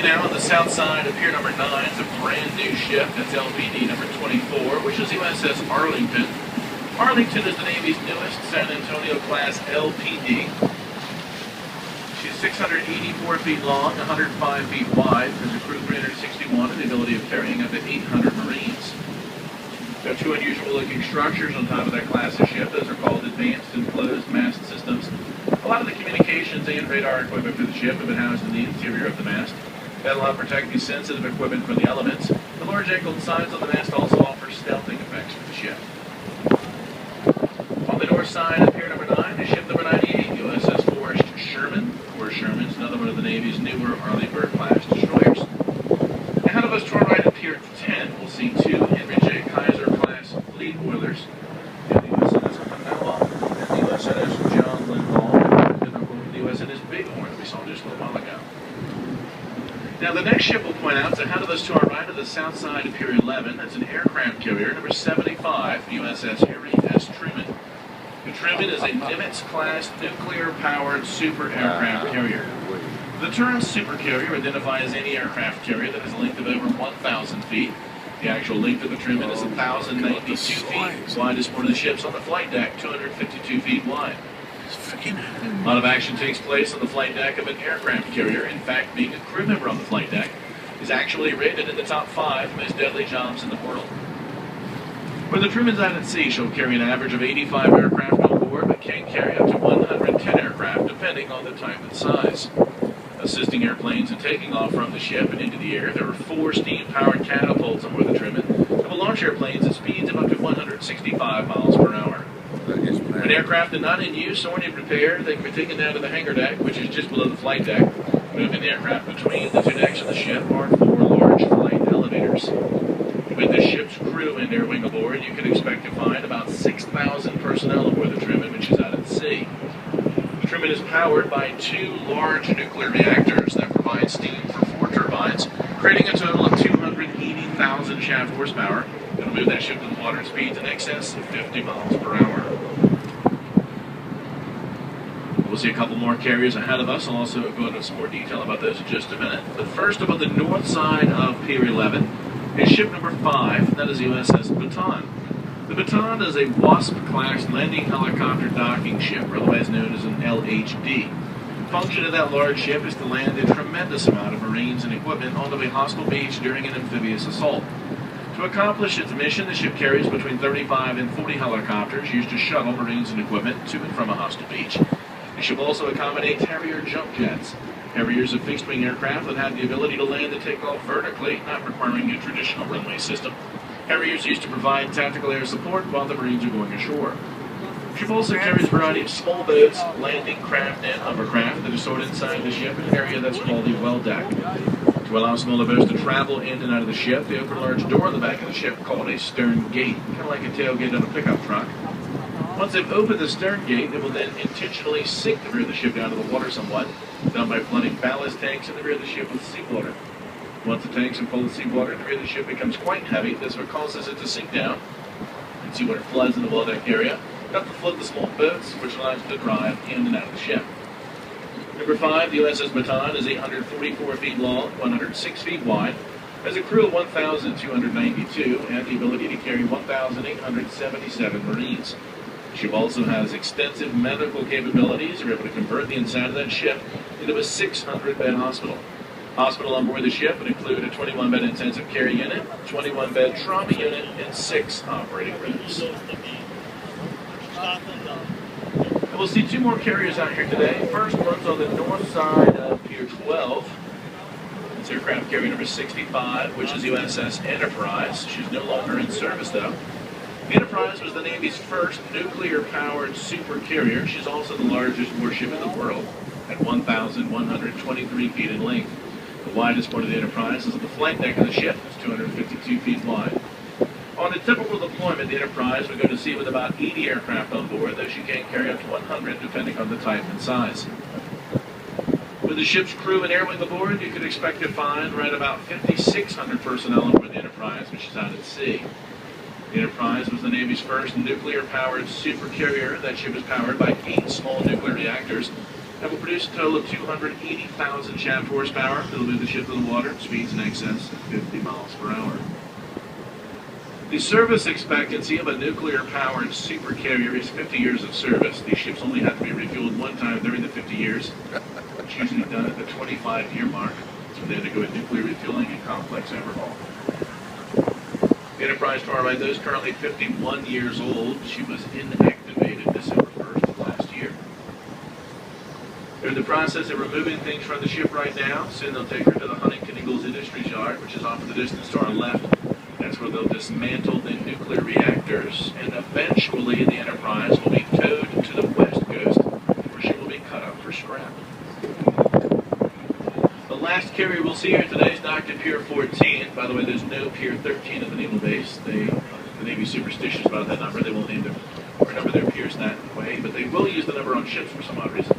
you now on the south side of Pier number 9. It's a brand new ship. That's LPD number 24, which is USS Arlington. Arlington is the Navy's newest San Antonio class LPD. She's 684 feet long, 105 feet wide. There's a crew of 361 and the ability of carrying up to 800 Marines. There are two unusual looking structures on top of that class of ship. Those are called advanced enclosed mast systems. A lot of the communications and radar equipment for the ship have been housed in the interior of the mast. That'll help protect the sensitive equipment from the elements. The large angled sides of the mast also offer stealthing effects for the ship. On the north side of Pier number 9 is ship number 98, USS Forrest Sherman. Forrest Sherman is another one of the Navy's newer Arleigh class destroyers. Ahead of us to our right at Pier 10, we'll see two Henry J. Kaiser class fleet oilers. The USS naval and the USS John Linville, and the USS Bighorn that we saw just a little while ago. Now the next ship we'll point out is ahead of us to our right at the south side of Pier 11. That's an aircraft carrier, number 75, USS Harry S. Truman. The Truman is a Nimitz-class nuclear-powered super aircraft carrier. The term supercarrier identifies any aircraft carrier that has a length of over 1,000 feet. The actual length of the Truman is 1,092 feet. The widest one of the ships on the flight deck, 252 feet wide. A lot of action takes place on the flight deck of an aircraft carrier. In fact, being a crew member on the flight deck is actually rated in the top 5 most deadly jobs in the world. When the Truman's out at sea, she'll carry an average of 85 aircraft on board, but can carry up to 110 aircraft, depending on the type and size. Assisting airplanes in taking off from the ship and into the air, there are 4 steam-powered catapults on board the Truman that will launch airplanes at speeds of up to 165 miles per hour. When aircraft are not in use or in repair, they can be taken down to the hangar deck, which is just below the flight deck. Moving the aircraft between the 2 decks of the ship are 4 large flight elevators. With the ship's crew and air wing aboard, you can expect to find about 6,000 personnel aboard the Truman when she's out at sea. The Truman is powered by 2 large nuclear reactors that provide steam for 4 turbines, creating a total of 280,000 shaft horsepower. It'll move that ship to the water at speeds in excess of 50 miles per hour. We'll see a couple more carriers ahead of us. I'll also go into some more detail about those in just a minute. But first, up on the north side of Pier 11 is ship number 5, that is USS Baton. The Baton is a Wasp-class landing helicopter docking ship, or otherwise known as an LHD. The function of that large ship is to land a tremendous amount of Marines and equipment onto a hostile beach during an amphibious assault. To accomplish its mission, the ship carries between 35 and 40 helicopters used to shuttle Marines and equipment to and from a hostile beach. The ship also accommodates Harrier jump jets. Harriers are fixed-wing aircraft that have the ability to land and take off vertically, not requiring a traditional runway system. Harriers used to provide tactical air support while the Marines are going ashore. The ship also carries a variety of small boats, landing craft, and hovercraft that are stored inside the ship in an area that's called a well deck. To allow smaller boats to travel in and out of the ship, they open a large door in the back of the ship called a stern gate, kind of like a tailgate on a pickup truck. Once they've opened the stern gate, they will then intentionally sink the rear of the ship down to the water somewhat, done by flooding ballast tanks in the rear of the ship with seawater. Once the tanks are full of seawater, the rear of the ship becomes quite heavy. This is what causes it to sink down. You can see when it floods in the well deck area. Enough to flood the small boats, which allows it to drive in and out of the ship. Number 5, the USS Baton, is 844 feet long, 106 feet wide, has a crew of 1,292, and the ability to carry 1,877 Marines. The ship also has extensive medical capabilities. We're able to convert the inside of that ship into a 600-bed hospital. Hospital on board the ship would include a 21-bed intensive care unit, 21-bed trauma unit, and 6 operating rooms. And we'll see 2 more carriers out here today. First one's on the north side of Pier 12. It's aircraft carrier number 65, which is USS Enterprise. She's no longer in service, though. The Enterprise was the Navy's first nuclear-powered super carrier. She's also the largest warship in the world, at 1,123 feet in length. The widest part of the Enterprise is at the flight deck of the ship. It's 252 feet wide. On a typical deployment, the Enterprise would go to sea with about 80 aircraft on board, though she can carry up to 100, depending on the type and size. With the ship's crew and air wing aboard, you could expect to find right about 5,600 personnel on board the Enterprise when she's out at sea. The Enterprise was the Navy's first nuclear-powered supercarrier. That ship is powered by 8 small nuclear reactors. That will produce a total of 280,000 shaft horsepower. It'll move the ship in the water at speeds in excess of 50 miles per hour. The service expectancy of a nuclear-powered supercarrier is 50 years of service. These ships only have to be refueled one time during the 50 years. It's usually done at the 25-year mark. So they undergo a nuclear refueling and complex overhaul. The Enterprise Starlight, though, is currently 51 years old. She was inactivated December 1st of last year. They're in the process of removing things from the ship right now. Soon they'll take her to the Huntington Ingalls Industries Yard, which is off in the distance to our left. That's where they'll dismantle the nuclear reactors, and eventually the Enterprise will be towed to the West Coast, where she will be cut up for scrap. The last carrier we'll see here today is docked at Pier 14. By the way, there's no Pier 13 at the naval base. The Navy's superstitious about that number. They won't name their, or number their piers that way, but they will use the number on ships for some odd reason.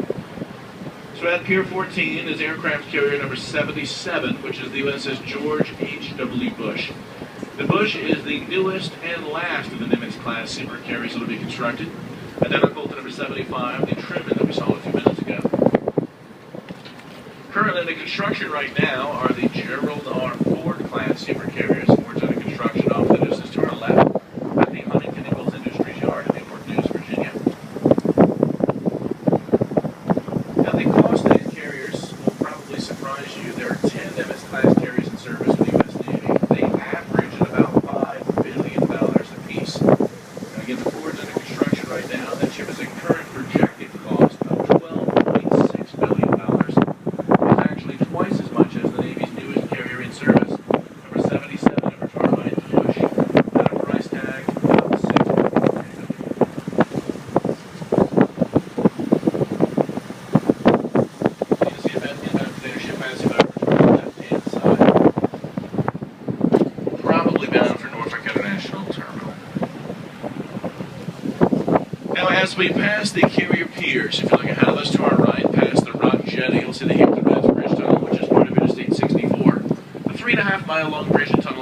So at Pier 14 is aircraft carrier number 77, which is the USS George H.W. Bush. The Bush is the newest and last of the Nimitz-class supercarriers that will be constructed, identical to number 75, the Truman that we saw a few minutes ago. Currently under construction right now are the Gerald R. Ford-class supercarriers. Ford's under construction off the distance to our left at the Huntington Ingalls Industries Yard in Newport News, Virginia. Now the cost of these carriers will probably surprise you. There are 10 Nimitz-class carriers in service with the U.S. Navy. They average at about $5 billion apiece. Now again, the Ford's under construction right now. That ship has a current projected cost of $12.6 billion. It's actually twice as much as the Navy's newest carrier in service, number 77, number Starlight Bush, at a price tag of about $6 billion. You can see about the ship has about on the left-hand side. Probably bound for Norfolk International Terminal. Now, as we pass the carrier piers, if you look ahead of us to our right, past the Rock Jetty, you'll see the Hampton Roads Bridge Tunnel, which is part of Interstate 64. The 3.5-mile long bridge and tunnel